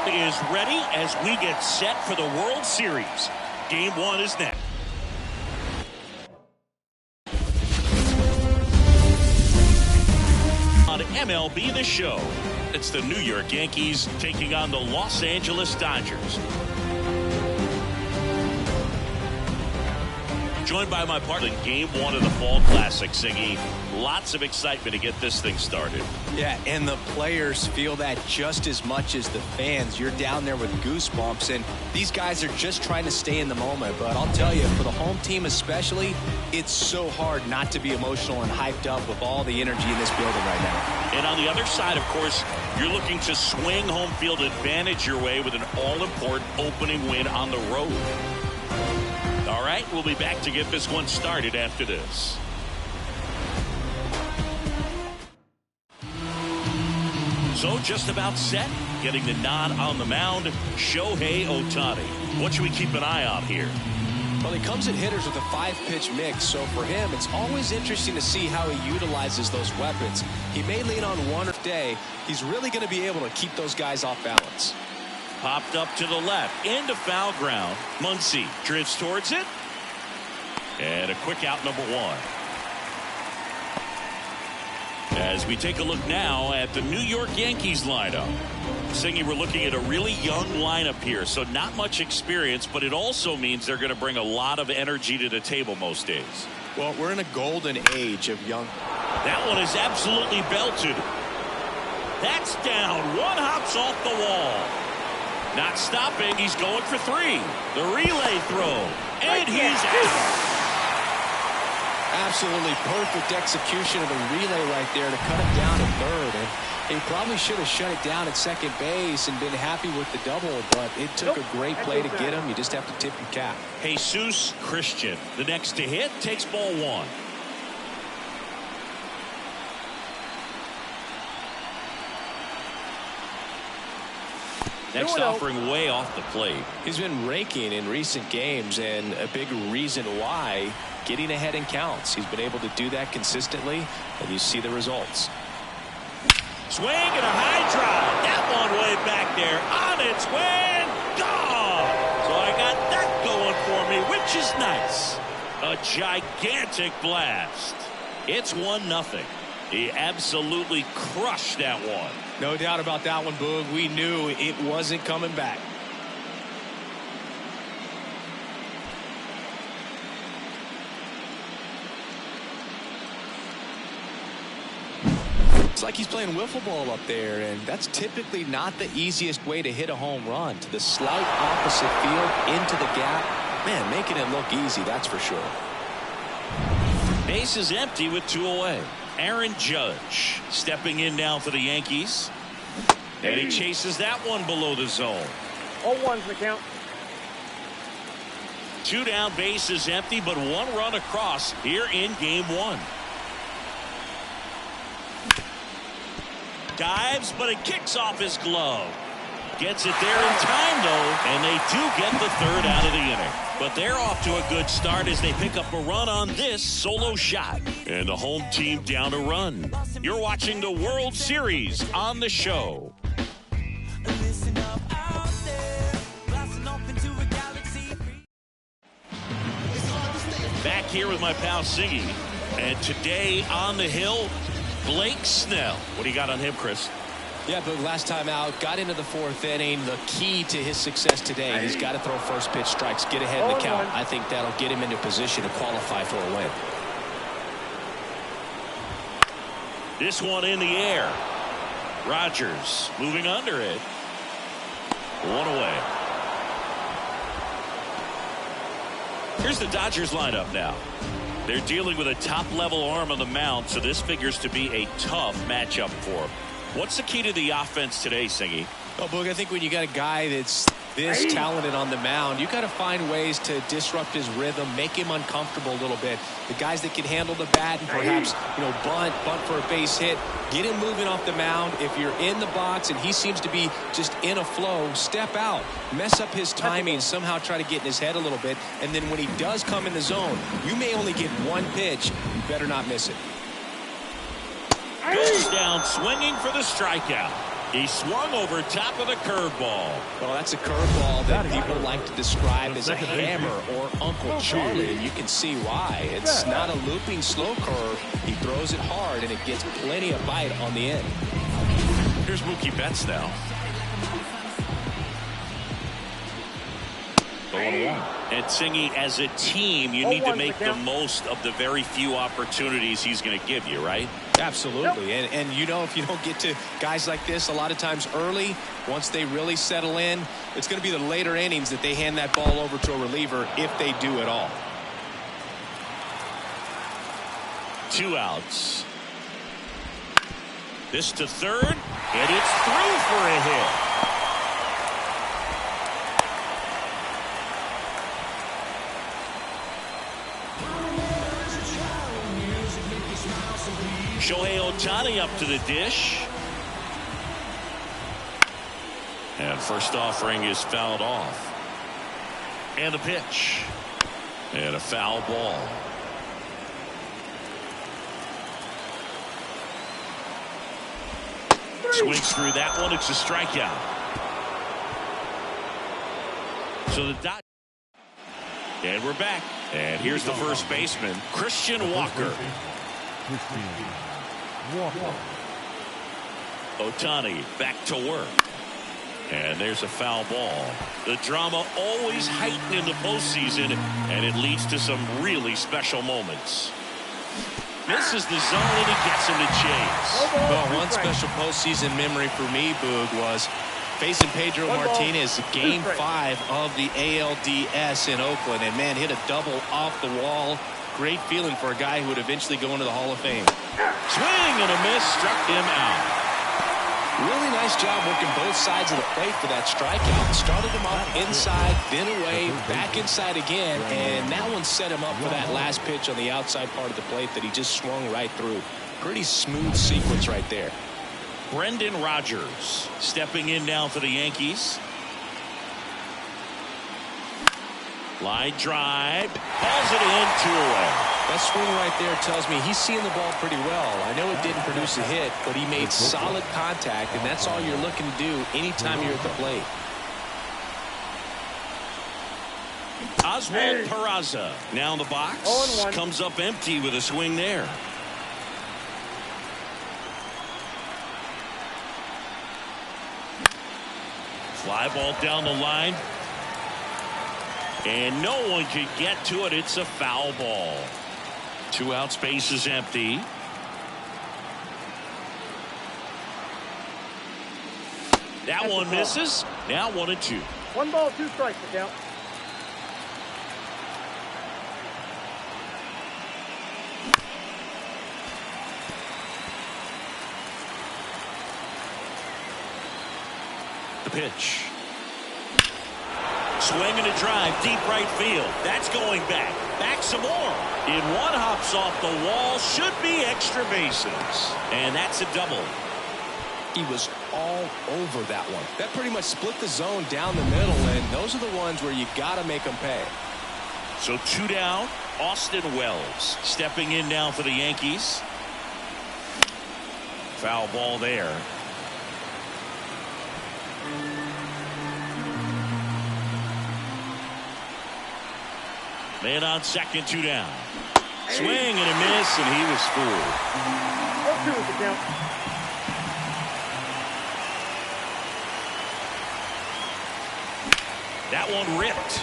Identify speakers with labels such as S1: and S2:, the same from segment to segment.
S1: Is ready as we get set for the World Series. Game 1 is next. On MLB The Show, it's the New York Yankees taking on the Los Angeles Dodgers. Joined by my partner in Game 1 of the Fall Classic, Siggy. Lots of excitement to get this thing started.
S2: Yeah, and the players feel that just as much as the fans. You're down there with goosebumps, and these guys are just trying to stay in the moment. But I'll tell you, for the home team especially, it's so hard not to be emotional and hyped up with all the energy in this building right now.
S1: And on the other side, of course, you're looking to swing home field advantage your way with an all-important opening win on the road. All right, we'll be back to get this one started after this. So just about set, getting the nod on the mound, Shohei Ohtani. What should we keep an eye on here?
S2: Well, he comes at hitters with a 5-pitch mix, so for him, it's always interesting to see how he utilizes those weapons. He may lean on one day. He's really going to be able to keep those guys off balance.
S1: Popped up to the left, into foul ground. Muncy drifts towards it. And a quick out, number 1. As we take a look now at the New York Yankees lineup. Singy, we're looking at a really young lineup here, so not much experience, but it also means they're going to bring a lot of energy to the table most days.
S2: Well, we're in a golden age of young.
S1: That one is absolutely belted. That's down. One hops off the wall. Not stopping. He's going for 3. The relay throw. And he's out.
S2: Absolutely perfect execution of the relay right there to cut him down at third. And he probably should have shut it down at second base and been happy with the double, but it took a great play to get him. You just have to tip your cap.
S1: Jesus Christian, the next to hit, takes ball 1. Next offering way off the plate.
S2: He's been raking in recent games, and a big reason why, getting ahead in counts. He's been able to do that consistently, and you see the results.
S1: Swing and a high drive. That one way back there. On its way and gone. So I got that going for me, which is nice. A gigantic blast. It's 1-0. He absolutely crushed that one.
S2: No doubt about that one, Boog. We knew it wasn't coming back. It's like he's playing wiffle ball up there, and that's typically not the easiest way to hit a home run. To the slight opposite field, into the gap. Man, making it look easy, that's for sure.
S1: Base is empty with 2 away. Aaron Judge stepping in now for the Yankees. And he chases that one below the zone.
S3: 0-1's the count.
S1: 2 down, base is empty, but 1 run across here in game 1. Dives, but it kicks off his glove. Gets it there in time, though, and they do get the 3rd out of the inning. But they're off to a good start as they pick up a run on this solo shot. And the home team down a run. You're watching the World Series on the show. Back here with my pal Siggy. And today on the hill, Blake Snell. What do you got on him, Chris?
S2: Yeah, but last time out, got into the 4th inning. The key to his success today, he's got to throw first pitch strikes, get ahead in the count. I think that'll get him into position to qualify for a win.
S1: This one in the air. Rogers moving under it. 1 away. Here's the Dodgers lineup now. They're dealing with a top-level arm on the mound, so this figures to be a tough matchup for them. What's the key to the offense today, Singy?
S2: Well, Boog, I think when you got a guy that's this talented on the mound, you got to find ways to disrupt his rhythm, make him uncomfortable a little bit. The guys that can handle the bat and perhaps, bunt for a base hit, get him moving off the mound. If you're in the box and he seems to be just in a flow, step out, mess up his timing, somehow try to get in his head a little bit. And then when he does come in the zone, you may only get 1 pitch. You better not miss it.
S1: Goes down swinging for the strikeout. He swung over top of the curveball.
S2: Well, that's a curveball that people like to describe as a hammer or Uncle Charlie, and you can see why. It's not a looping slow curve. He throws it hard, and it gets plenty of bite on the end.
S1: Here's Mookie Betts now. 0-1. And Singy, as a team, you need to make the most of the very few opportunities he's going to give you, right?
S2: Absolutely. And you know, if you don't get to guys like this a lot of times early, once they really settle in, it's going to be the later innings that they hand that ball over to a reliever if they do at all.
S1: 2 outs. This to third, and it's through for a hit. Shohei Ohtani up to the dish. And first offering is fouled off. And the pitch. And a foul ball. Swings through that one. It's a strikeout. So the Dodgers. And we're back. And here's the first baseman, Christian Walker. Ohtani back to work. And there's a foul ball. The drama always heightened in the postseason, and it leads to some really special moments. Misses the zone, and he gets him to chase.
S2: Well, one special postseason memory for me, Boog, was facing Pedro Martinez, Game 5 of the ALDS in Oakland, and man, hit a double off the wall. Great feeling for a guy who would eventually go into the Hall of Fame.
S1: Swing and a miss, struck him out.
S2: Really nice job working both sides of the plate for that strikeout. Started him off inside, then away, back inside again, and that one set him up for that last pitch on the outside part of the plate that he just swung right through. Pretty smooth sequence right there.
S1: Brendan Rodgers stepping in now for the Yankees. Line drive, hauls it in, 2 away.
S2: That swing right there tells me he's seeing the ball pretty well. I know it didn't produce a hit, but he made solid contact, and that's all you're looking to do anytime you're at the plate.
S1: Oswald Peraza now in the box. Comes up empty with a swing there. Fly ball down the line. And no one can get to it. It's a foul ball. 2 outs, base is empty. That one misses. Now 1-2.
S3: 1 ball, 2 strikes to count.
S1: The pitch. Swing and a drive, deep right field. That's going back. Back some more. In one, hops off the wall. Should be extra bases. And that's a double.
S2: He was all over that one. That pretty much split the zone down the middle, and those are the ones where you got to make them pay.
S1: So 2 down. Austin Wells stepping in now for the Yankees. Foul ball there. Man on second, 2 down. Swing and a miss, and he was fooled.
S3: 0-2 is the count.
S1: That one ripped.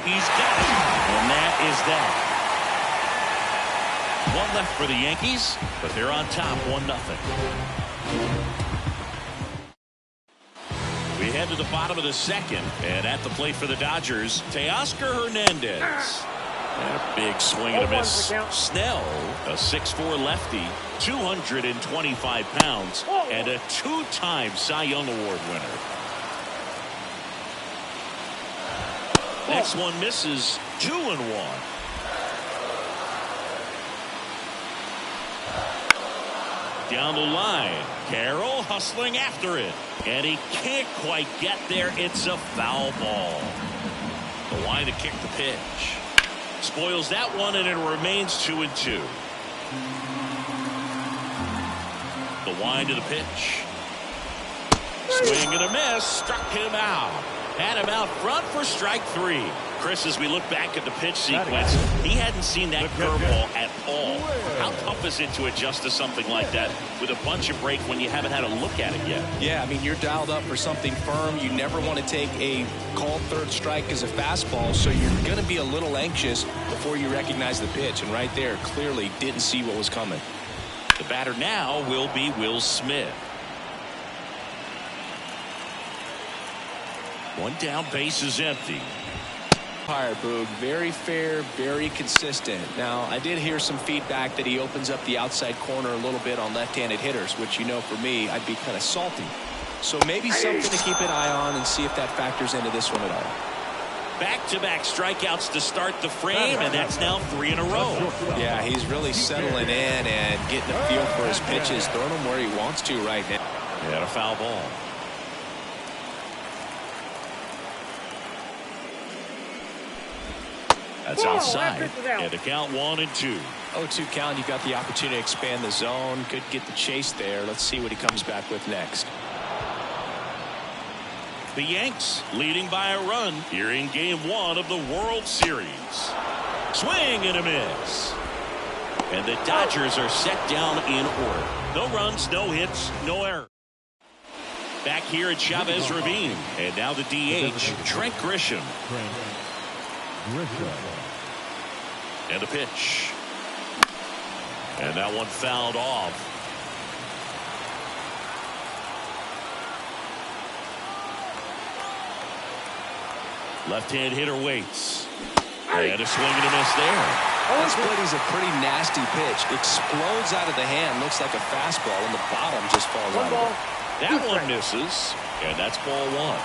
S1: He's got it. And that is that. 1 left for the Yankees, but they're on top 1-0. We head to the bottom of the second, and at the plate for the Dodgers, Teoscar Hernandez. And a big swing and a miss. Snell, a 6'4" lefty, 225 pounds, and a 2-time Cy Young Award winner. Next one misses, 2-1. Down the line, Carroll hustling after it, and he can't quite get there. It's a foul ball. The line to kick the pitch. Spoils that one, and it remains 2-2. The wind of the pitch. Swing and a miss. Struck him out. Had him out front for strike 3. Chris, as we look back at the pitch sequence, he hadn't seen that curveball at all. How tough is it to adjust to something like that with a bunch of break when you haven't had a look at it yet?
S2: Yeah, I mean, you're dialed up for something firm. You never want to take a called third strike as a fastball, so you're going to be a little anxious before you recognize the pitch. And right there, clearly didn't see what was coming.
S1: The batter now will be Will Smith. One down, base is empty.
S2: Boog, very fair, very consistent. Now, I did hear some feedback that he opens up the outside corner a little bit on left-handed hitters, which, you know, for me, I'd be kind of salty. So maybe something to keep an eye on and see if that factors into this one at all.
S1: Back-to-back strikeouts to start the frame, and that's now 3 in a row.
S2: Yeah, he's really settling in and getting a feel for his pitches, throwing them where he wants to right now.
S1: He had a foul ball. That's outside. And the count 1-2.
S2: 0-2 count. You got the opportunity to expand the zone. Could get the chase there. Let's see what he comes back with next.
S1: The Yanks leading by a run here in Game 1 of the World Series. Swing and a miss. And the Dodgers are set down in order. No runs, no hits, no errors. Back here at Chavez Ravine. And now the DH, Trent Grisham. And a pitch. And that one fouled off. Left-hand hitter waits. And a swing and a miss there.
S2: This is a pretty nasty pitch. Explodes out of the hand. Looks like a fastball, and the bottom just falls out of it.
S1: That one misses. And that's ball 1.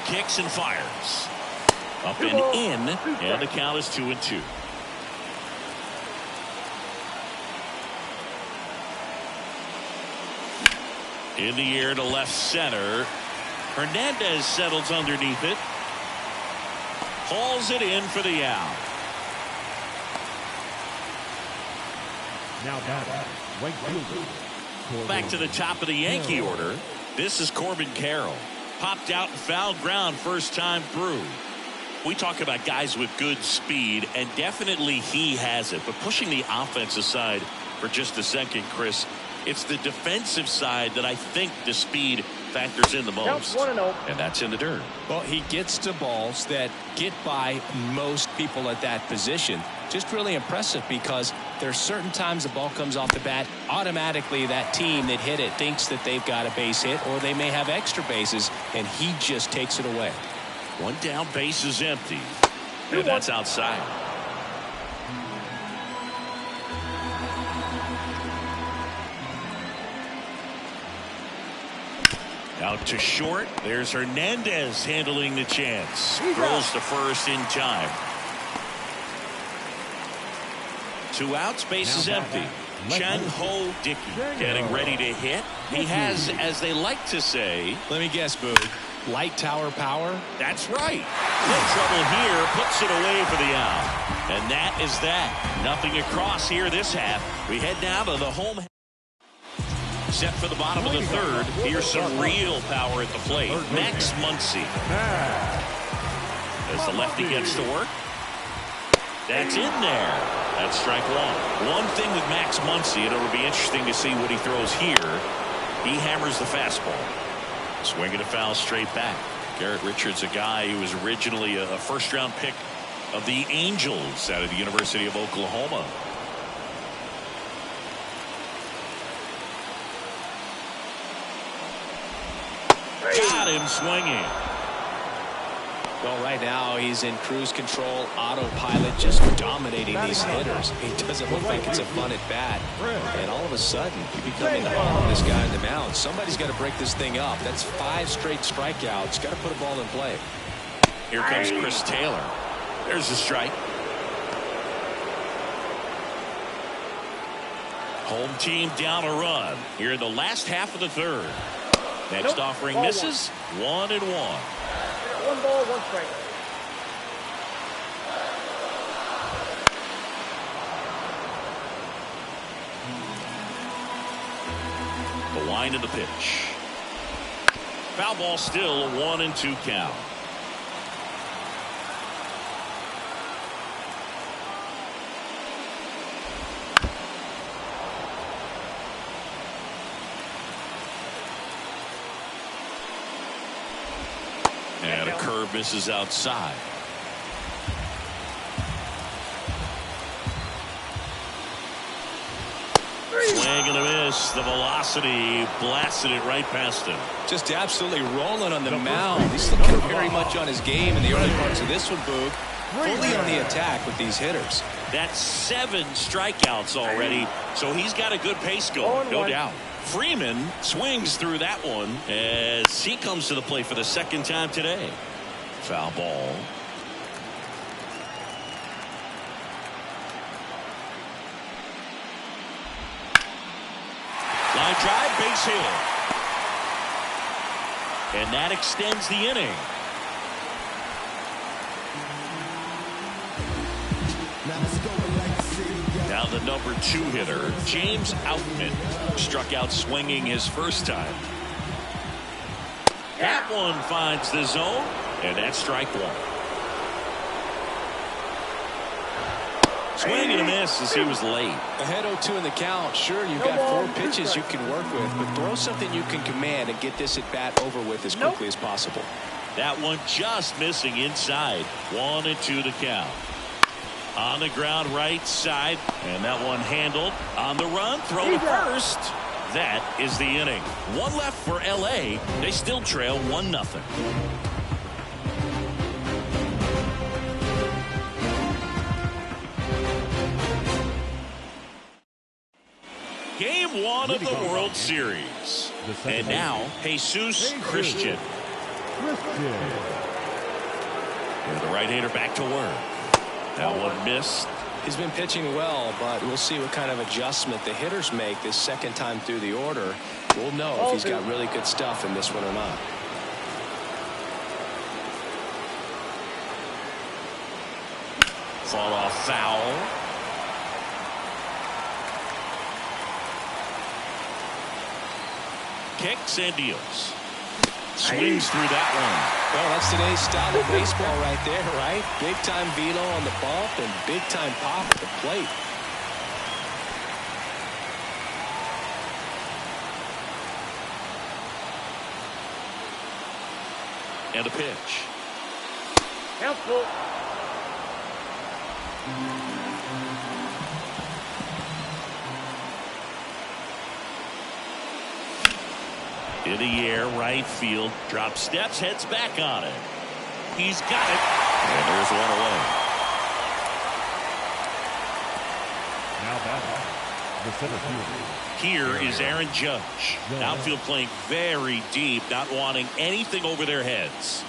S1: Kicks and fires. Up and in. And the count is 2-2. In the air to left center. Hernandez settles underneath it. Hauls it in for the out.
S4: Now right fielder.
S1: Back to the top of the Yankee order. This is Corbin Carroll. Popped out and fouled ground first time through. We talk about guys with good speed, and definitely he has it. But pushing the offensive side for just a second, Chris, it's the defensive side that I think the speed factors in the most. And that's in the dirt.
S2: Well, he gets to balls that get by most people at that position. Just really impressive because there's certain times the ball comes off the bat, automatically that team that hit it thinks that they've got a base hit, or they may have extra bases, and he just takes it away.
S1: One down, base is empty. And that's outside. Out to short. There's Hernandez handling the chance. Throws to first in time. 2 outs, base is empty. Chang-Ho Dickey getting ready to hit. He has, as they like to say,
S2: let me guess, Boog, light tower power?
S1: That's right. No trouble here. Puts it away for the out. And that is that. Nothing across here this half. We head now to the home. Set for the bottom of the third. Here's some real power at the plate. Max Muncy. As the lefty gets to work. That's in there. That's strike 1. One thing with Max Muncy, and it'll be interesting to see what he throws here. He hammers the fastball. Swinging a foul straight back. Garrett Richards, a guy who was originally a first-round pick of the Angels out of the University of Oklahoma. Got him swinging.
S2: Well, right now he's in cruise control, autopilot, just dominating these hitters. He doesn't look like it's a fun at bat. And all of a sudden, you become in the home of this guy on the mound. Somebody's got to break this thing up. That's 5 straight strikeouts. Got to put a ball in play.
S1: Here comes Chris Taylor. There's the strike. Home team down a run here in the last half of the third. Next offering misses. 1-1.
S3: 1 ball, 1 strike.
S1: The wind of the pitch. Foul ball, still a 1-2 count. And a curve misses outside. Swing and a miss. The velocity blasted it right past him.
S2: Just absolutely rolling on the mound. He's looking very much on his game in the early parts of this one, Boog. Fully on the attack with these hitters.
S1: That's 7 strikeouts already, so he's got a good pace going, no doubt. Freeman swings through that one as he comes to the plate for the second time today. Foul ball. Line drive, base hit. And that extends the inning. Now the number 2 hitter, James Outman, struck out swinging his first time. That one finds the zone, and that's strike 1. Swing and a miss as he was late.
S2: Ahead 0-2 in the count. Sure, you've got 4 pitches you can work with, but throw something you can command and get this at bat over with as quickly as possible.
S1: That one just missing inside. 1-2 to count. On the ground right side, and that one handled on the run. Throw to first. That is the inning. 1 left for LA. They still trail 1-0. Game 1 of the World Series. And now, Jesus Christian. And the right-hander back to work. That one missed.
S2: He's been pitching well, but we'll see what kind of adjustment the hitters make this second time through the order. We'll know if he's got really good stuff in this one or not.
S1: Fought off foul. Kicks and deals. Swings through that one.
S2: Well, that's today's style of baseball right there, right? Big time velo on the bump and big time pop at the plate.
S1: And a pitch.
S3: Helpful.
S1: In the air, right field, drop steps, heads back on it. He's got it, and there's one away.
S4: Now batting, the center fielder.
S1: Here is Aaron Judge. Outfield playing very deep, not wanting anything over their heads.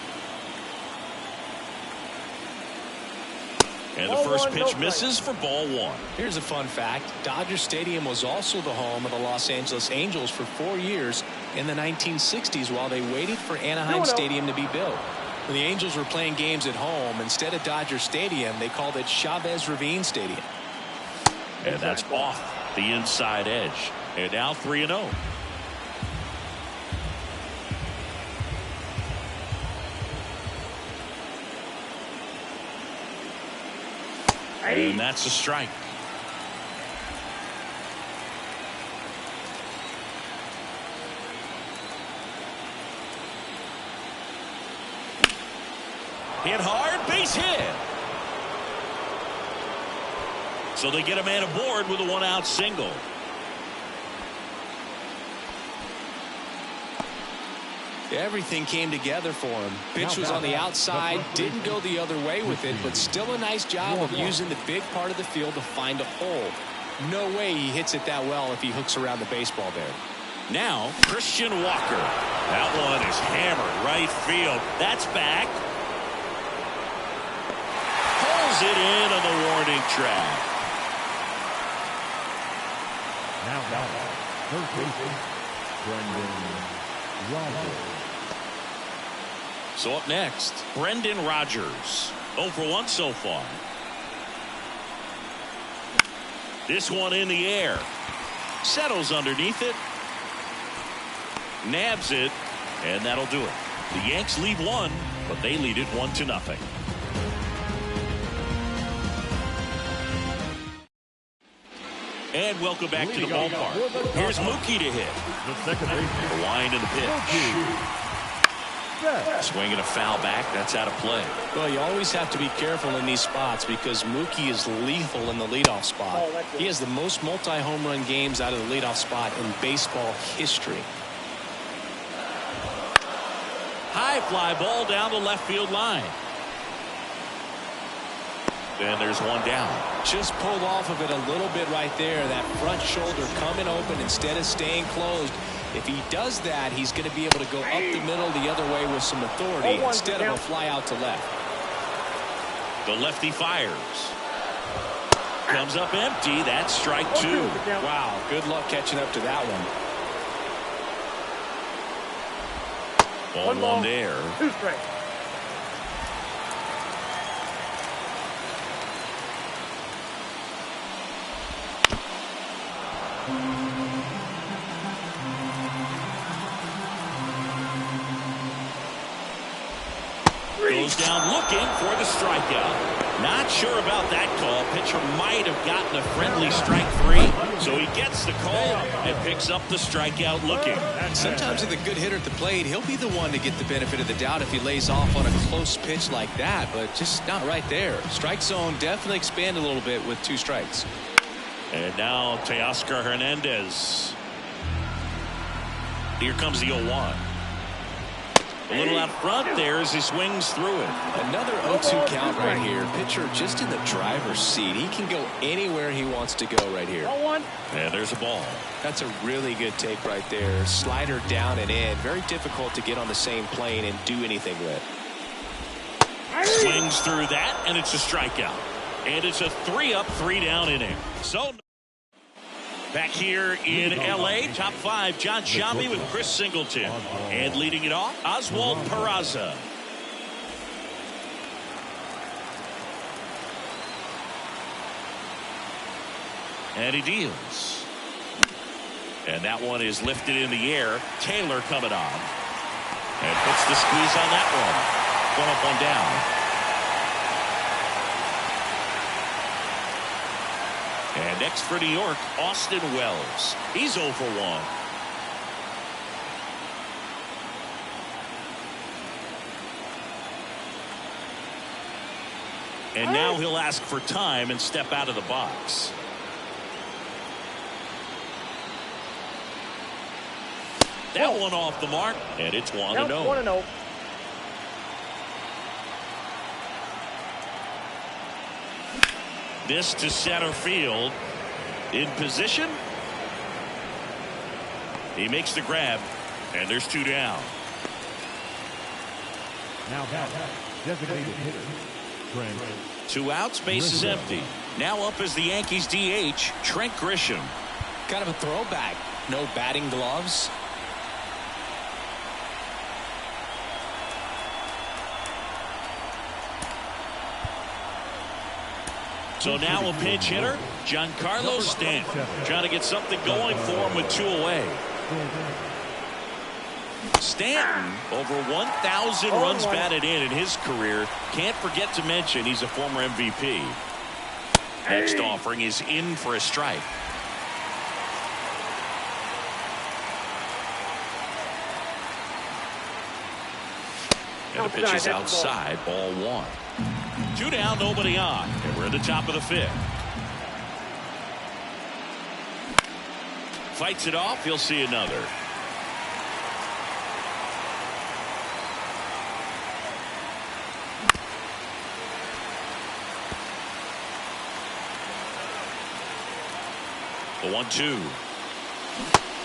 S1: And the first pitch misses for ball 1.
S2: Here's a fun fact. Dodger Stadium was also the home of the Los Angeles Angels for 4 years in the 1960s while they waited for Anaheim Stadium to be built. When the Angels were playing games at home, instead of Dodger Stadium, they called it Chavez Ravine Stadium.
S1: And that's off the inside edge. And now 3-0. And that's a strike. Hit hard, base hit. So they get a man aboard with a 1-out single.
S2: Everything came together for him. Pitch was on the outside, didn't go the other way with it, but still a nice job of using the big part of the field to find a hole. No way he hits it that well if he hooks around the baseball there.
S1: Now, Christian Walker. That one is hammered right field. That's back. Pulls it in on the warning track.
S4: Now batting, third baseman, Brendan Rodgers.
S1: So up next, Brendan Rodgers. 0 for 1 so far. This one in the air. Settles underneath it. Nabs it, and that'll do it. The Yanks lead one, but they lead it 1-0. And welcome back to the ballpark. Here's Mookie to hit.
S4: The second baseman.
S1: The wind of the pitch. Swing and a foul back. That's out of play.
S2: Well, you always have to be careful in these spots because Mookie is lethal in the leadoff spot. He has the most multi-home run games out of the leadoff spot in baseball history.
S1: High fly ball down the left field line. And there's one down.
S2: Just pulled off of it a little bit right there. That front shoulder coming open instead of staying closed. If he does that, he's going to be able to go up the middle the other way with some authority instead of a fly out to left.
S1: The lefty fires. Comes up empty. That's strike two.
S2: Wow, good luck catching up to that one.
S1: Ball one there.
S3: 2 strikes.
S1: Goes down looking for the strikeout. Not sure about that call. Pitcher might have gotten a friendly strike 3. So he gets the call and picks up the strikeout looking.
S2: Sometimes with a good hitter at the plate, he'll be the one to get the benefit of the doubt if he lays off on a close pitch like that, but just not right there. Strike zone definitely expanded a little bit with 2 strikes.
S1: And now Teoscar Hernandez. Here comes the 0-1. A little out front there as he swings through it.
S2: Another 0-2 count right here. Pitcher just in the driver's seat. He can go anywhere he wants to go right here.
S1: And there's a ball.
S2: That's a really good take right there. Slider down and in. Very difficult to get on the same plane and do anything with.
S1: Swings through that, and it's a strikeout. And it's a 3-up, 3-down inning. So back here in L.A., top 5, John Sciambi with Chris Singleton. And leading it off, Oswald Peraza. And he deals. And that one is lifted in the air. Taylor coming on. And puts the squeeze on that one. 1 up, 1 down. And next for New York, Austin Wells. He's 0 for 1. And now he'll ask for time and step out of the box. That one off the mark, and it's 1-0.
S3: 1-0.
S1: This to center field. In position. He makes the grab, and there's 2 down.
S4: Now back, designated hitter, Trent.
S1: 2 outs, base is empty. Now up as the Yankees DH, Trent Grisham.
S2: Kind of a throwback. No batting gloves.
S1: So now a pinch hitter, Giancarlo Stanton, trying to get something going for him with 2 away. Stanton, over 1,000 runs batted in his career. Can't forget to mention he's a former MVP. Next offering is in for a strike. And the pitch is outside, ball 1. 2 down, nobody on, and we're at the top of the 5th. Fights it off, he'll see another. The 1-2.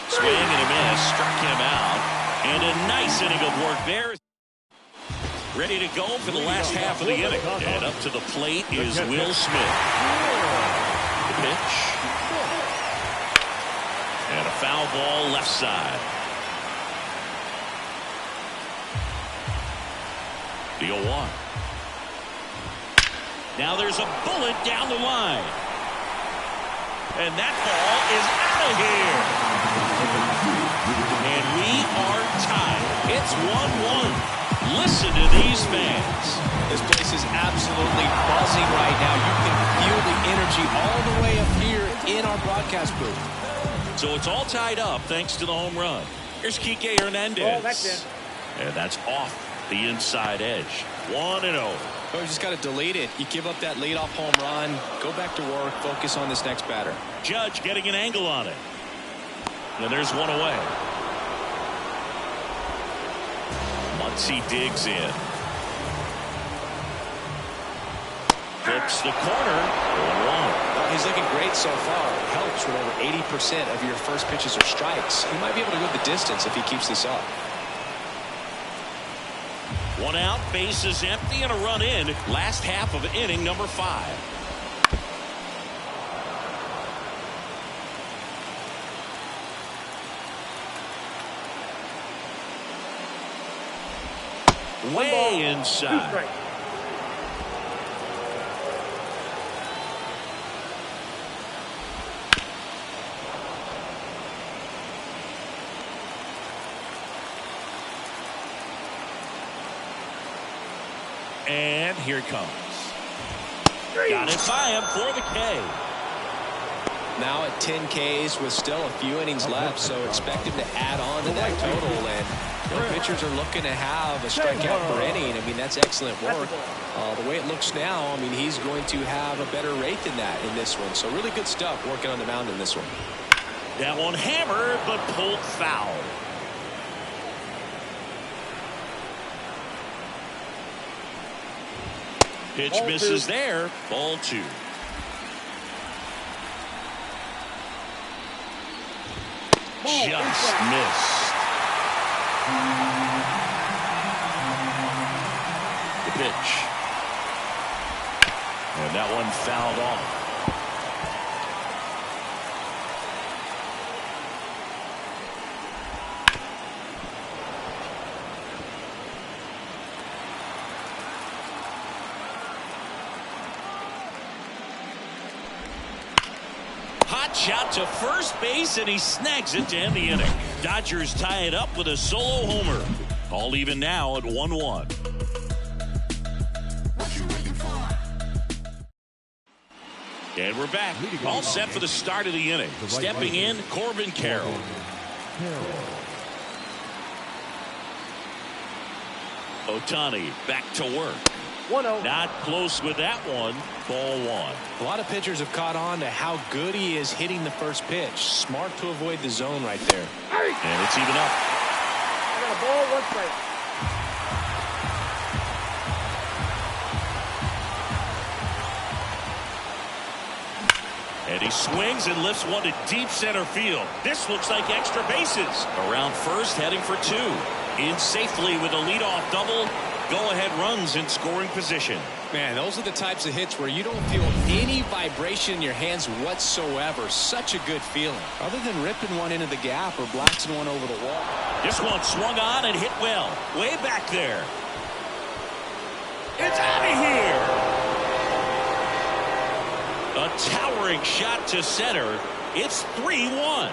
S1: Swing and a miss, struck him out, and a nice inning of work there. Ready to go for the last half of the inning. And up to the plate is Will Smith. The pitch. And a foul ball left side. The 0-1. Now there's a bullet down the line. And that ball is out of here. And we are It's 1-1. Listen to these fans.
S2: This place is absolutely buzzing right now. You can feel the energy all the way up here in our broadcast booth.
S1: So it's all tied up thanks to the home run. Here's Kike Hernandez.
S3: Oh, that's in.
S1: And that's off the inside edge. 1-0.
S2: Oh, you just got to delete it. You give up that leadoff home run. Go back to work. Focus on this next batter.
S1: Judge getting an angle on it. And there's one away. Muncy digs in. Flips the corner. 1-1.
S2: He's looking great so far. It helps when over 80% of your first pitches are strikes. He might be able to go the distance if he keeps this up.
S1: 1 out, bases empty, and a run in. Last half of inning number 5. Way inside. And here it comes. Got it by him for the K.
S2: Now at 10 Ks with still a few innings left, so expect him to add on to that total. And pitchers are looking to have a strikeout per inning. I mean, that's excellent work. The way it looks now, I mean, he's going to have a better rate than that in this one. So really good stuff working on the mound in this one.
S1: That one hammered, but pulled foul. Pitch misses there. Ball 2. Just missed. The pitch. And that one fouled off. Hot shot to first base, and he snags it to end the inning. Dodgers tie it up with a solo homer. All even now at 1-1. And we're back. All set for the start of the inning. Stepping in, Corbin Carroll. Ohtani back to work.
S3: 1-0.
S1: Not close with that one. Ball 1.
S2: A lot of pitchers have caught on to how good he is hitting the first pitch. Smart to avoid the zone right there.
S1: And it's even up.
S3: I got a ball, 1 strike.
S1: And he swings and lifts one to deep center field. This looks like extra bases. Around first, heading for 2. In safely with a leadoff double. Go-ahead runs in scoring position.
S2: Man, those are the types of hits where you don't feel any vibration in your hands whatsoever. Such a good feeling. Other than ripping one into the gap or blasting one over the wall.
S1: This one swung on and hit well. Way back there. It's out of here. A towering shot to center. It's 3-1.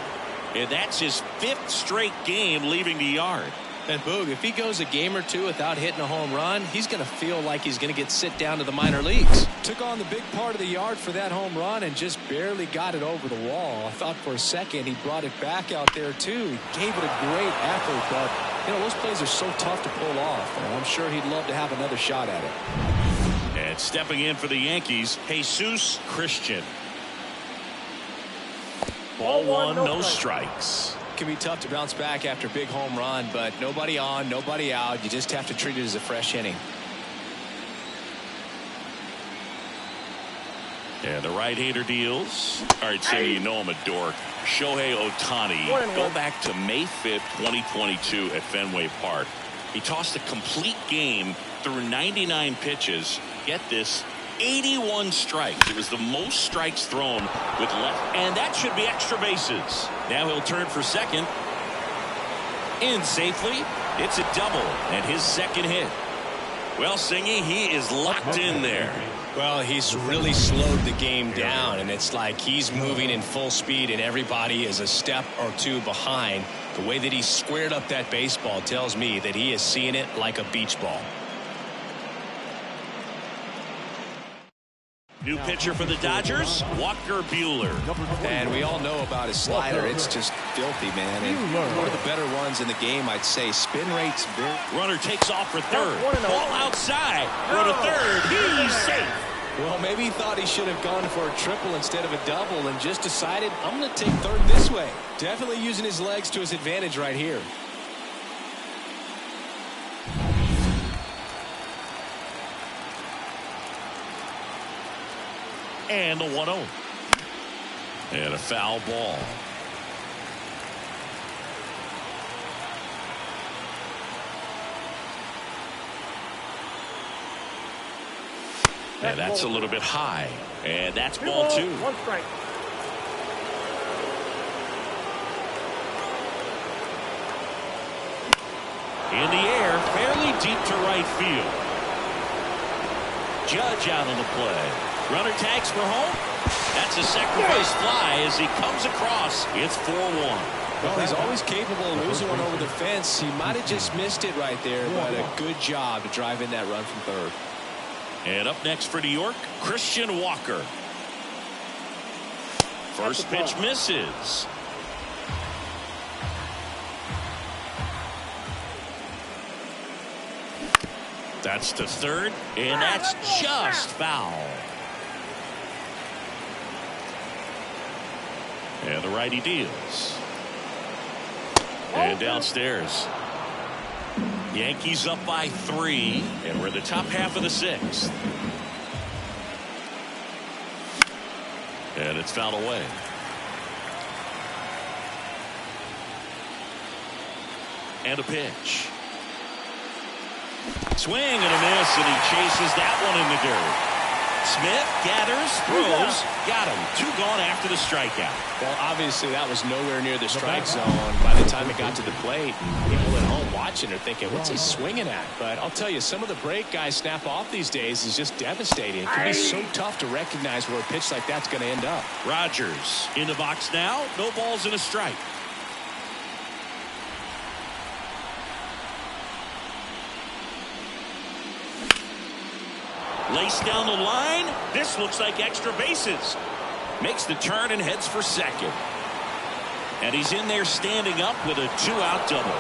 S1: And that's his 5th straight game leaving the yard.
S2: And Boog, if he goes a game or 2 without hitting a home run, he's going to feel like he's going to get sent down to the minor leagues. Took on the big part of the yard for that home run and just barely got it over the wall. I thought for a second he brought it back out there too. He gave it a great effort, but you know, those plays are so tough to pull off. And I'm sure he'd love to have another shot at it.
S1: And stepping in for the Yankees, Jesus Christian. Ball 1, no strikes.
S2: Can be tough to bounce back after a big home run, but nobody on, nobody out. You just have to treat it as a fresh inning.
S1: And the right-hander deals. All right, Cindy, you know I'm a dork. Shohei Ohtani. Go back to May 5th, 2022 at Fenway Park. He tossed a complete game through 99 pitches. Get this, 81 strikes. It was the most strikes thrown with left, and that should be extra bases. Now he'll turn for second. In safely. It's a double and his second hit. Well, Singy, he is locked in there.
S2: Well, he's really slowed the game down, and it's like he's moving in full speed, and everybody is a step or two behind. The way that he squared up that baseball tells me that he is seeing it like a beach ball.
S1: New pitcher for the Dodgers, Walker Buehler.
S2: And we all know about his slider. It's just filthy, man. And one of the better ones in the game, I'd say. Spin rate's big.
S1: Runner takes off for third. Ball outside. Go to third. He's safe.
S2: Well, maybe he thought he should have gone for a triple instead of a double and just decided, I'm going to take third this way. Definitely using his legs to his advantage right here.
S1: And the 1-0. And a foul ball. And that's a little bit high. And that's ball 2.
S3: 1 strike.
S1: In the air, fairly deep to right field. Judge out on the play. Runner tags for home. That's a sacrifice fly as he comes across. It's 4-1.
S2: Well, he's always capable of losing one over the fence. He might have just missed it right there, but a good job to drive in that run from third.
S1: And up next for New York, Christian Walker. First pitch misses. That's to third, and that's just foul. And the righty deals. And downstairs. Yankees up by 3, and we're in the top half of the 6th. And it's fouled away. And a pitch. Swing and a miss, and he chases that one in the dirt. Smith gathers, throws, got him. 2 gone after the strikeout.
S2: Well, obviously that was nowhere near the strike zone by the time it got to the plate. People at home watching are thinking, what's he swinging at? But I'll tell you, some of the break guys snap off these days is just devastating. It can be so tough to recognize where a pitch like that's going to end up.
S1: Rogers in the box now. No balls and a strike. Laced down the line. This looks like extra bases. Makes the turn and heads for second. And he's in there standing up with a 2-out double.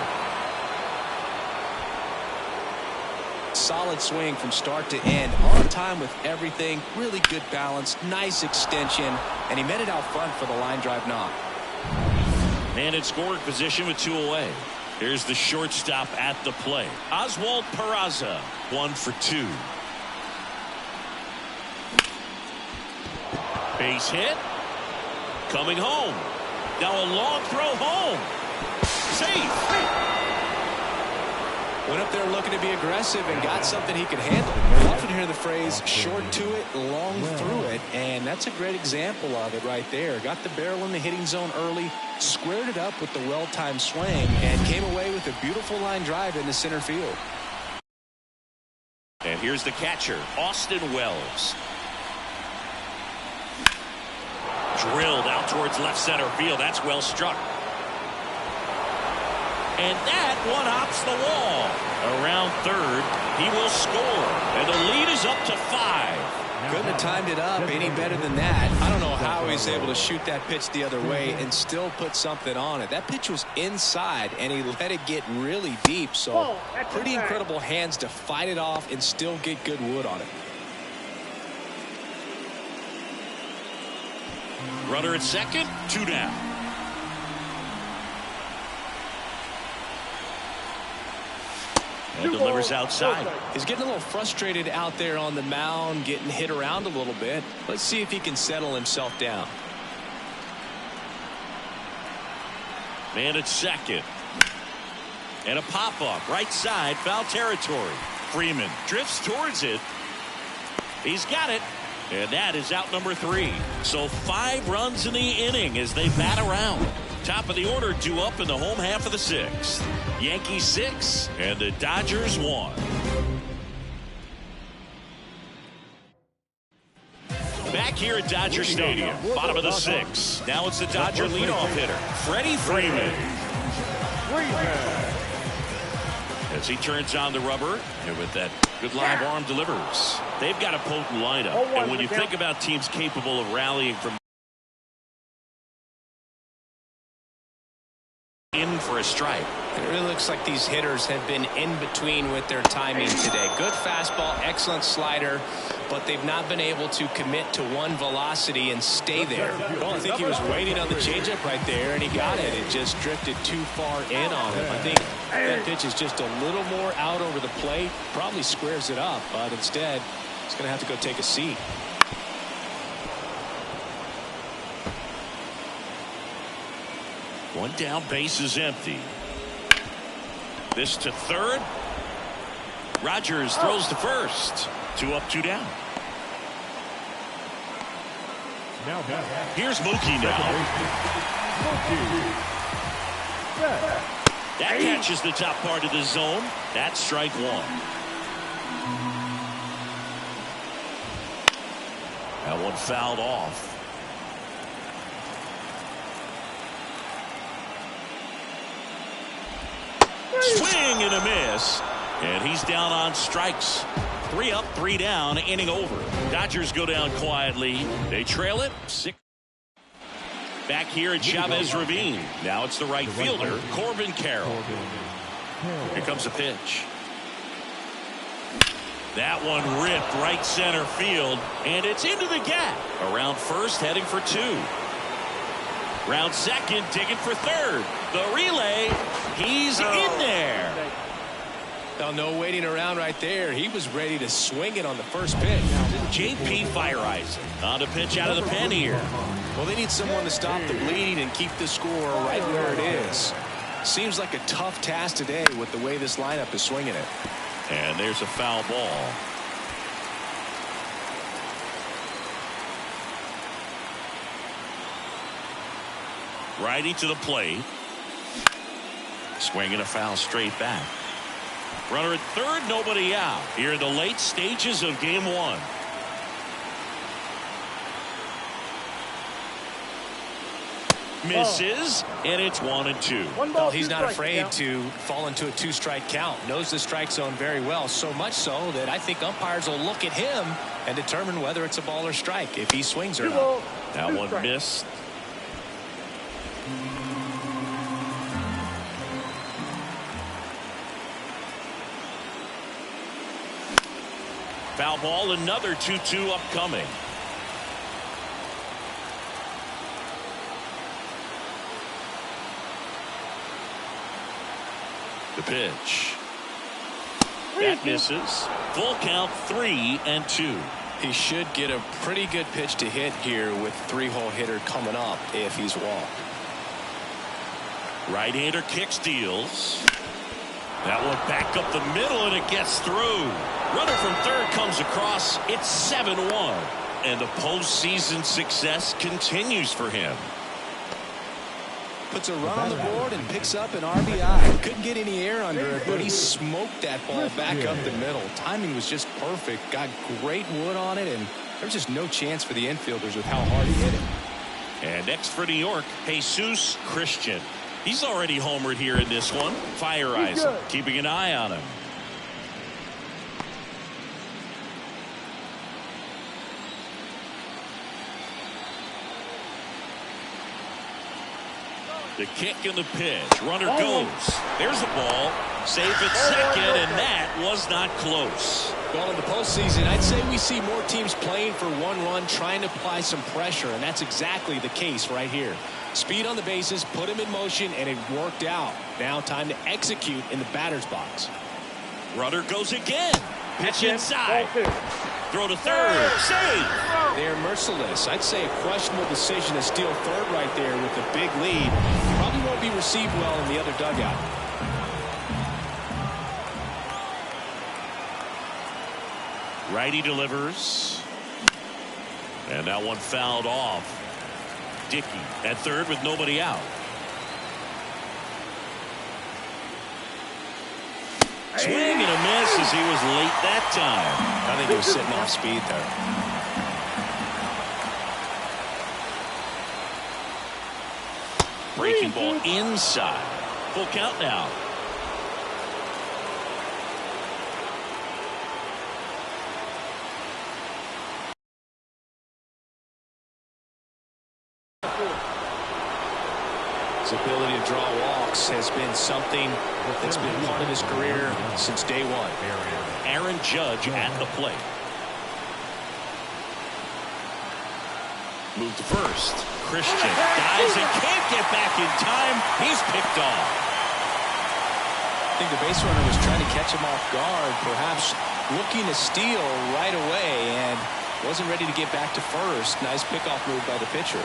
S2: Solid swing from start to end. On time with everything. Really good balance. Nice extension. And he met it out front for the line drive knock.
S1: And in scoring position with 2 away. Here's the shortstop at the plate. Oswald Peraza. 1 for 2. Base hit. Coming home. Now a long throw home. Safe.
S2: Went up there looking to be aggressive and got something he could handle. You often hear the phrase short to it, long through it, and that's a great example of it right there. Got the barrel in the hitting zone early, squared it up with the well-timed swing, and came away with a beautiful line drive into center field.
S1: And here's the catcher, Austin Wells. Drilled out towards left center field. That's well struck. And that one hops the wall. Around third, he will score. And the lead is up to 5.
S2: Couldn't have timed it up any better than that. I don't know how he's able to shoot that pitch the other way and still put something on it. That pitch was inside, and he let it get really deep. So pretty incredible hands to fight it off and still get good wood on it.
S1: Runner at second, 2 down. And delivers outside.
S2: He's getting a little frustrated out there on the mound, getting hit around a little bit. Let's see if he can settle himself down.
S1: Man at second. And a pop-up, right side, foul territory. Freeman drifts towards it. He's got it. And that is out number 3. So 5 runs in the inning as they bat around. Top of the order due up in the home half of the 6th. Yankees 6 and the Dodgers 1. Back here at Dodger Stadium, bottom of the 6th. Now it's the Dodger leadoff hitter, Freddie Freeman. As he turns on the rubber, and with that good live arm delivers. They've got a potent lineup. And when you think about teams capable of rallying from in for a strike.
S2: It really looks like these hitters have been in between with their timing today. Good fastball, excellent slider, but they've not been able to commit to one velocity and stay there. Well, I think he was waiting on the changeup right there, and he got it. It just drifted too far in on him. I think that pitch is just a little more out over the plate. Probably squares it up, but instead, he's going to have to go take a seat.
S1: One down, base is empty. This to third. Rogers throws to first. 2 up, 2 down.
S4: Now back.
S1: Here's Mookie now. That catches the top part of the zone. That's strike 1. That one fouled off. Swing and a miss, and he's down on strikes. 3 up, 3 down, inning over. Dodgers go down quietly. They trail it 6. Back here at Chavez Ravine. Now it's the right fielder, Corbin Carroll. Here comes a pitch. That one ripped right center field, and it's into the gap. Around first, heading for 2. Round second, digging for third. The relay, he's in there.
S2: Well, no waiting around right there. He was ready to swing it on the first pitch.
S1: J.P. Fire-Eisen on the pitch out of the pen here.
S2: Well, they need someone to stop the bleeding and keep the score right where it is. Seems like a tough task today with the way this lineup is swinging it.
S1: And there's a foul ball. Righty to the plate. Swinging a foul straight back. Runner at third, nobody out. Here in the late stages of game 1. Misses, and it's 1-2.
S2: Well, he's not afraid to fall into a 2-strike count. Knows the strike zone very well, so much so that I think umpires will look at him and determine whether it's a ball or strike, if he swings or not.
S1: That one missed. Foul ball, another 2-2 upcoming. The pitch. That misses. Full count, 3-2.
S2: He should get a pretty good pitch to hit here with 3-hole hitter coming up if he's walked.
S1: Right-hander kick steals. That one back up the middle, and it gets through. Runner from third comes across. It's 7-1. And the postseason success continues for him.
S2: Puts a run on the board and picks up an RBI. Couldn't get any air under it, but he smoked that ball back up the middle. Timing was just perfect. Got great wood on it, and there's just no chance for the infielders with how hard he hit it.
S1: And next for New York, Jesus Christian. He's already homered here in this one. Fire-Eisen keeping an eye on him. The kick and the pitch. Runner goes. There's a ball. Safe at second, and that was not close.
S2: Well, in the postseason, I'd say we see more teams playing for one run, trying to apply some pressure, and that's exactly the case right here. Speed on the bases, put him in motion, and it worked out. Now time to execute in the batter's box.
S1: Runner goes again. Pitch inside. Throw to third. Save.
S2: They're merciless. I'd say a questionable decision to steal third right there with a big lead. Probably won't be received well in the other dugout.
S1: Righty delivers. And that one fouled off. Dickey at third with nobody out. Swing and a miss as he was late that time.
S2: I think he was sitting off speed there.
S1: breaking ball inside. Full count now.
S2: His ability to draw walks has been something that's been part of his career since day one.
S1: Aaron Judge at the plate. Move to first. Christian dives and can't get back in time. He's picked off.
S2: I think the base runner was trying to catch him off guard, perhaps looking to steal right away, and wasn't ready to get back to first. Nice pickoff move by the pitcher.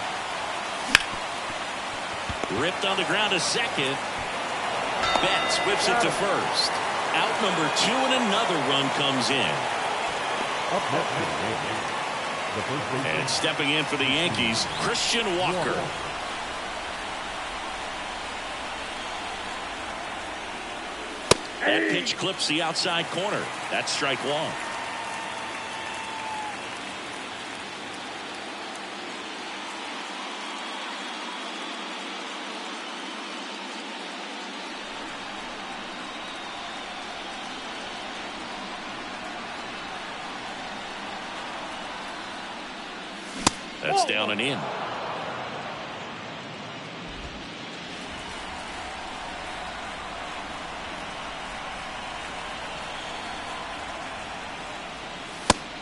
S1: Ripped on the ground to second. Betts whips it to first. Out number 2 and another run comes in.
S4: Up next, the first baseman.
S1: And stepping in for the Yankees, Christian Walker. That pitch clips the outside corner. That's strike 1. That's down and in.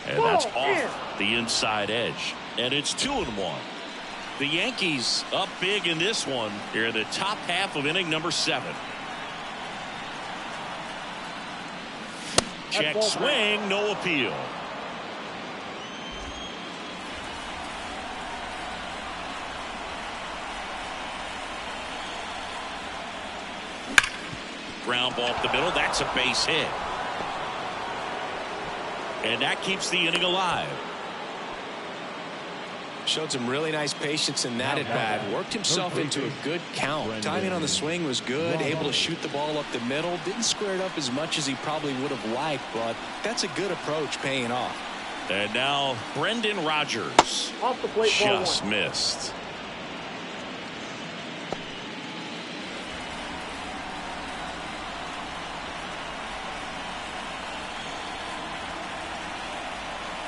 S1: And that's off the inside edge. And it's 2-1. The Yankees up big in this one here in the top half of inning number 7. Check swing, no appeal. Ground ball up the middle. That's a base hit. And that keeps the inning alive.
S2: Showed some really nice patience in that at bat. Worked himself into a good count. Timing on the swing was good. Able to shoot the ball up the middle. Didn't square it up as much as he probably would have liked, but that's a good approach paying off.
S1: And now Brendan Rodgers.
S3: Off the plate,
S1: just missed.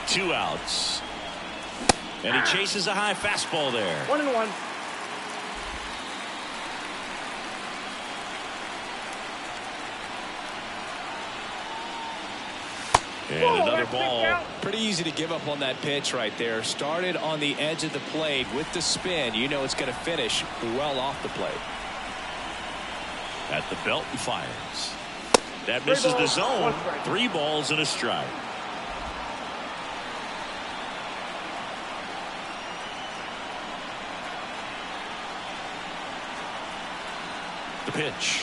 S1: Two outs. And he chases a high fastball there.
S3: 1-1.
S1: And another ball.
S2: Pretty easy to give up on that pitch right there. Started on the edge of the plate with the spin. You know it's going to finish well off the plate.
S1: At the belt and fires. That misses the zone. 3 balls and a strike. The pitch.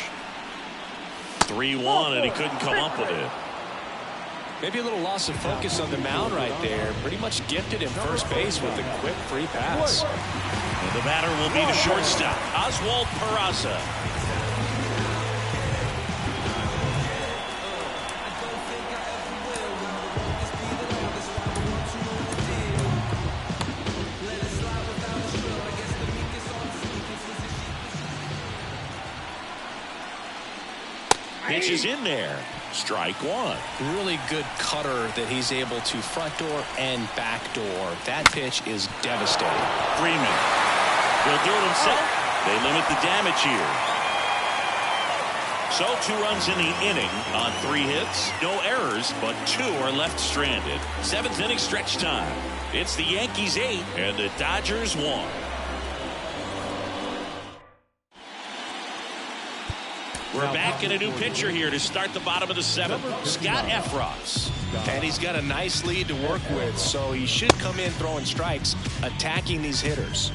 S1: 3-1, and he couldn't come up with it.
S2: Maybe a little loss of focus on the mound right there. Pretty much gifted him first base with a quick free pass.
S1: And the batter will be the shortstop, Oswald Peraza. Pitch is in there. Strike 1.
S2: Really good cutter that he's able to front door and back door. That pitch is devastating.
S1: Freeman. He'll do it himself. They limit the damage here. So 2 runs in the inning on 3 hits. No errors, but 2 are left stranded. 7th inning stretch time. It's the Yankees 8 and the Dodgers 1. We're back in a new pitcher here to start the bottom of the 7th. Scott Efros.
S2: And he's got a nice lead to work with, so he should come in throwing strikes, attacking these hitters.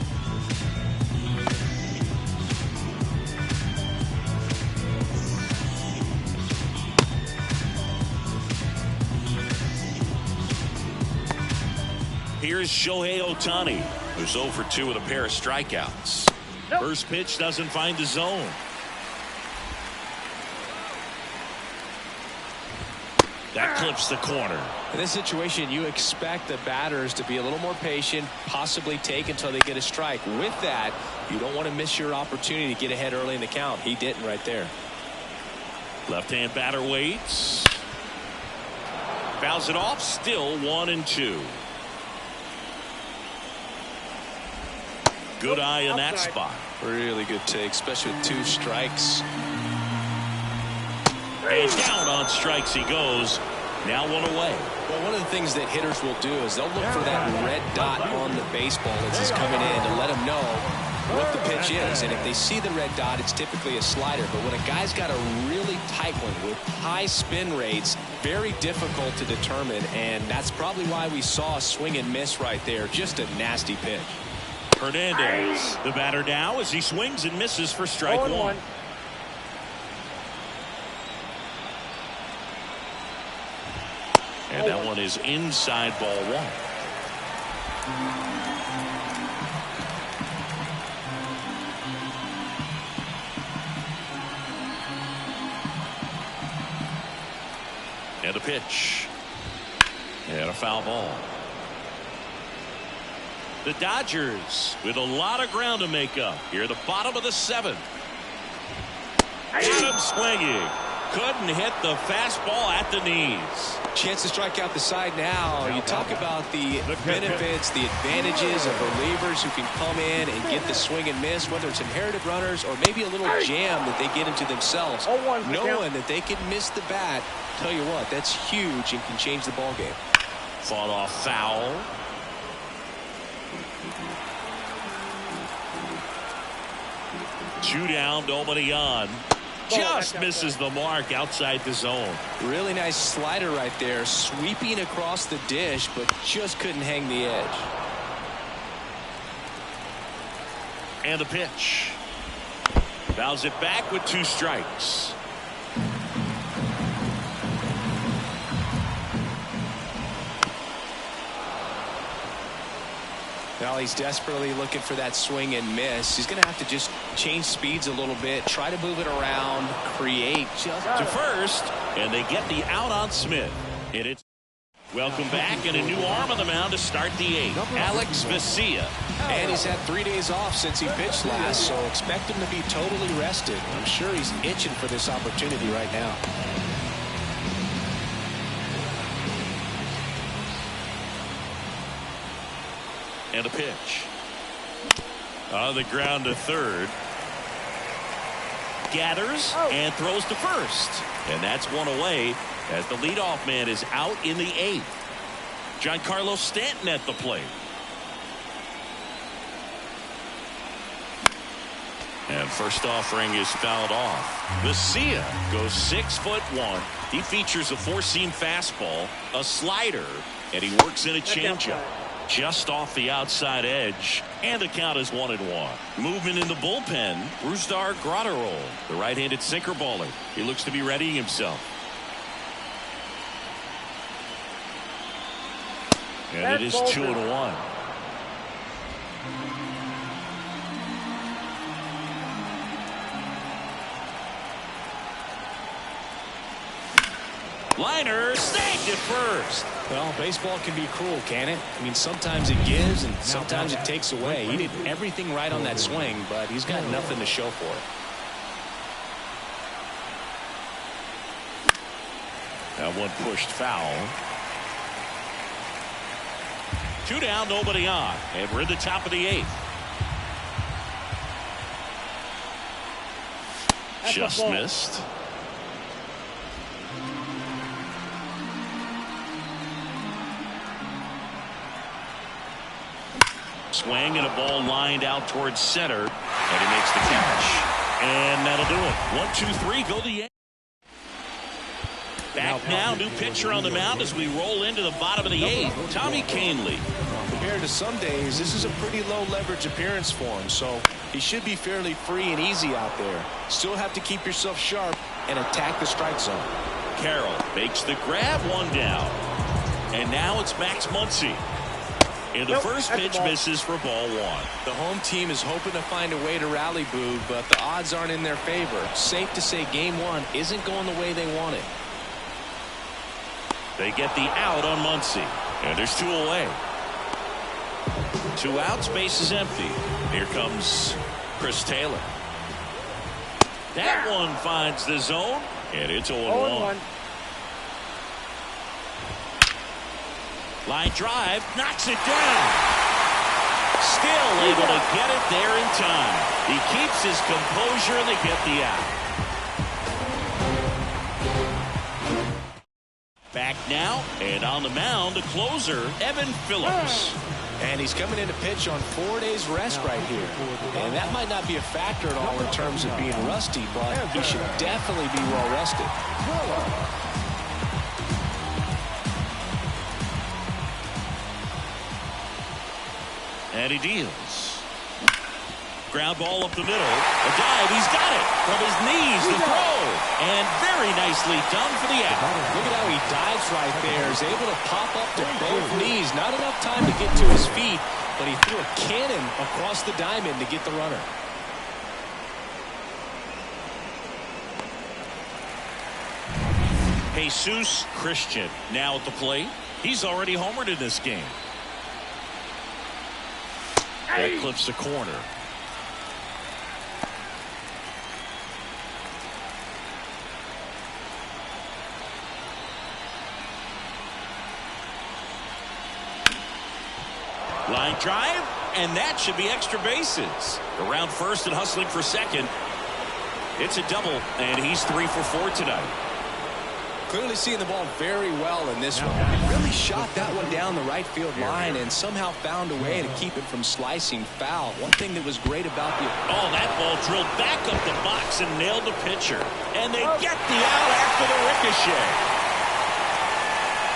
S1: Here's Shohei Ohtani, who's 0 for 2 with a pair of strikeouts. First pitch doesn't find the zone. That clips the corner.
S2: In this situation, you expect the batters to be a little more patient, possibly take until they get a strike. With that, you don't want to miss your opportunity to get ahead early in the count. He didn't right there.
S1: Left-hand batter waits. Fouls it off. Still 1-2. Good eye in that spot.
S2: Really good take, especially with 2 strikes.
S1: And down on strikes he goes. Now 1 away.
S2: Well, one of the things that hitters will do is they'll look for that red dot on the baseball as he's coming in to let them know what the pitch is. And if they see the red dot, it's typically a slider. But when a guy's got a really tight one with high spin rates, very difficult to determine. And that's probably why we saw a swing and miss right there. Just a nasty pitch.
S1: Hernandez, the batter now as he swings and misses for strike 1. And that one is inside ball 1. And a pitch. And a foul ball. The Dodgers with a lot of ground to make up here at the bottom of the 7th. Got him swinging. Couldn't hit the fastball at the knees.
S2: Chance to strike out the side now. You talk about the benefits, the advantages of relievers who can come in and get the swing and miss, whether it's inherited runners or maybe a little jam that they get into themselves. Knowing that they can miss the bat, tell you what, that's huge and can change the ball game.
S1: Fought off foul. Two down, nobody on. Just misses the mark outside the zone.
S2: Really nice slider right there, sweeping across the dish, but just couldn't hang the edge.
S1: And the pitch. Fouls it back with 2 strikes.
S2: Well, he's desperately looking for that swing and miss. He's going to have to just change speeds a little bit, try to move it around, create just
S1: to first, and they get the out on Smith. And it's welcome back, and a new arm on the mound to start the 8th. Alex Vesia.
S2: And he's had 3 days off since he pitched last, so expect him to be totally rested. I'm sure he's itching for this opportunity right now.
S1: And a pitch. On the ground to third. Gathers and throws to first. And that's 1 away as the leadoff man is out in the 8th. Giancarlo Stanton at the plate. And first offering is fouled off. Vesia goes 6'1". He features a 4-seam fastball, a slider, and he works in a changeup. Just off the outside edge, and the count is 1-1. Movement in the bullpen. Brusdar Graterol, the right-handed sinker baller. He looks to be readying himself. And it is 2-1. Liner snagged at first.
S2: Well, baseball can be cruel, can it? I mean, sometimes it gives and sometimes it takes away. He did everything right on that swing, but he's got nothing to show for it.
S1: That one pushed foul. 2 down, nobody on. And we're in the top of the 8th. Just missed. Swing and a ball lined out towards center, and he makes the catch. And that'll do it. 1, 2, 3, go the Yankees. Back now, new pitcher on the mound as we roll into the bottom of the 8th. Tommy Kahnle.
S2: Compared to some days, this is a pretty low leverage appearance for him, so he should be fairly free and easy out there. Still have to keep yourself sharp and attack the strike zone.
S1: Carroll makes the grab, 1 down. And now it's Max Muncy. And the first pitch misses for ball 1.
S2: The home team is hoping to find a way to rally Boog, but the odds aren't in their favor. Safe to say game 1 isn't going the way they want it.
S1: They get the out on Muncy. And there's 2 away. 2 outs, base is empty. Here comes Chris Taylor. That one finds the zone, and it's 0-1. Line drive, knocks it down. Still able to get it there in time. He keeps his composure, and they get the out. Back now, and on the mound, the closer, Evan Phillips.
S2: And he's coming in to pitch on 4 days rest right here. And that might not be a factor at all in terms of being rusty, but he should definitely be well rested.
S1: And he deals. Ground ball up the middle. A dive. He's got it. From his knees, the throw. And very nicely done for the out.
S2: Look at how he dives right there. He's able to pop up to both knees. Not enough time to get to his feet, but he threw a cannon across the diamond to get the runner.
S1: Jesus Christian now at the plate. He's already homered in this game. That clips the corner. Line drive, and that should be extra bases. Around first and hustling for second. It's a double, and he's 3 for 4 tonight.
S2: Clearly seeing the ball very well in this one. Really shot that one down the right field line and somehow found a way to keep it from slicing foul. One thing that was great about the...
S1: Oh, that ball drilled back up the box and nailed the pitcher. And they get the out after the ricochet.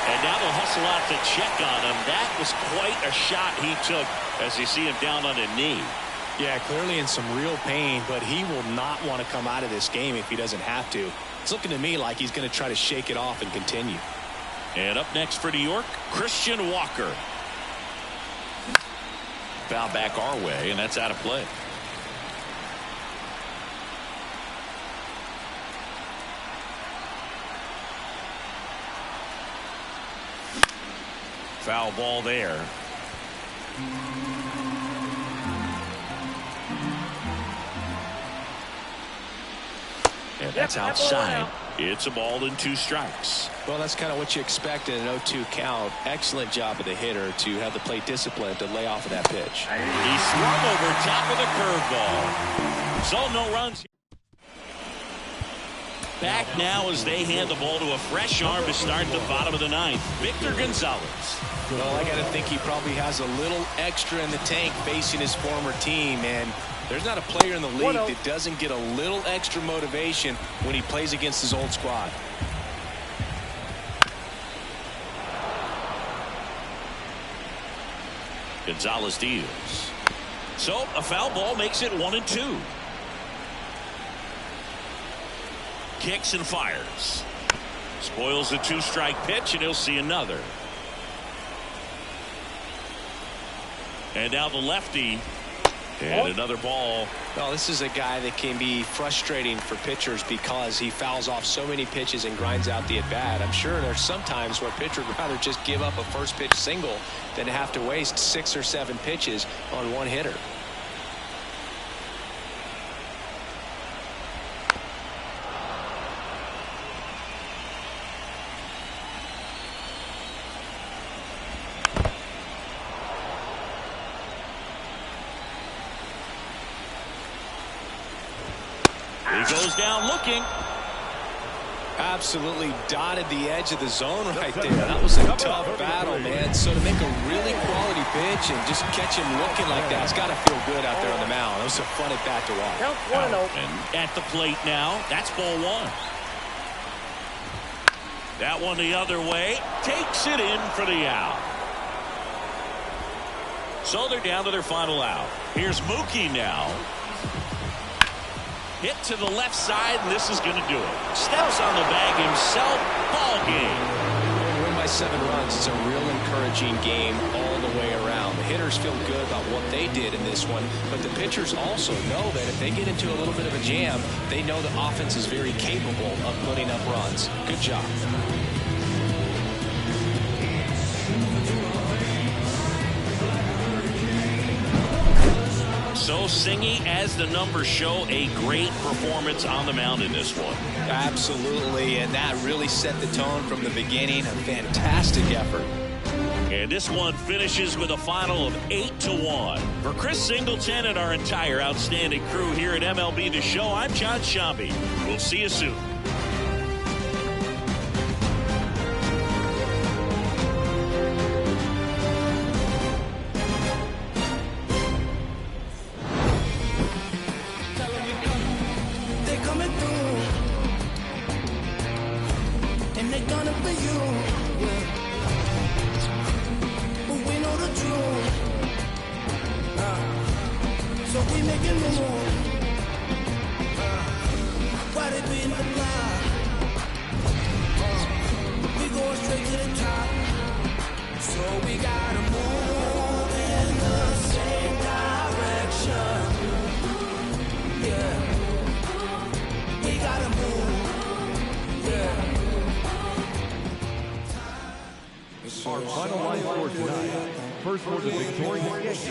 S1: And now they'll hustle out to check on him. That was quite a shot he took as you see him down on a knee.
S2: Yeah, clearly in some real pain, but he will not want to come out of this game if he doesn't have to. It's looking to me like he's going to try to shake it off and continue.
S1: And up next for New York, Christian Walker. Foul back our way, and that's out of play. Foul ball there. And that's outside. It's a ball and 2 strikes.
S2: Well, that's kind of what you expect in an 0-2 count. Excellent job of the hitter to have the plate discipline to lay off of that pitch.
S1: He swung over top of the curveball. So no runs. Back now as they hand the ball to a fresh arm to start the bottom of the 9th. Victor Gonzalez.
S2: Well, I got to think he probably has a little extra in the tank facing his former team, and there's not a player in the league that doesn't get a little extra motivation when he plays against his old squad.
S1: Gonzalez deals. So a foul ball makes it 1-2. Kicks and fires. Spoils a 2-strike pitch, and he'll see another. And now the lefty. And another ball.
S2: Well, this is a guy that can be frustrating for pitchers because he fouls off so many pitches and grinds out the at-bat. I'm sure there's some times where a pitcher would rather just give up a first pitch single than to have to waste 6 or 7 pitches on one hitter.
S1: He goes down looking.
S2: Absolutely dotted the edge of the zone right there. That was a tough battle, man. So to make a really quality pitch and just catch him looking like that, it's got to feel good out there on the mound. It was a fun at bat to watch.
S1: And at the plate now, that's ball 1. That one the other way. Takes it in for the out. So they're down to their final out. Here's Mookie now. Hit to the left side, and this is going to do it. Steps on the bag himself. Ball game.
S2: Win by 7 runs. It's a real encouraging game all the way around. The hitters feel good about what they did in this one, but the pitchers also know that if they get into a little bit of a jam, they know the offense is very capable of putting up runs. Good job.
S1: So, Singy, as the numbers show, a great performance on the mound in this one.
S2: Absolutely, and that really set the tone from the beginning. A fantastic effort.
S1: And this one finishes with a final of 8-1. For Chris Singleton and our entire outstanding crew here at MLB The Show, I'm John Shambi. We'll see you soon.
S4: Our final line score tonight. First for the victorious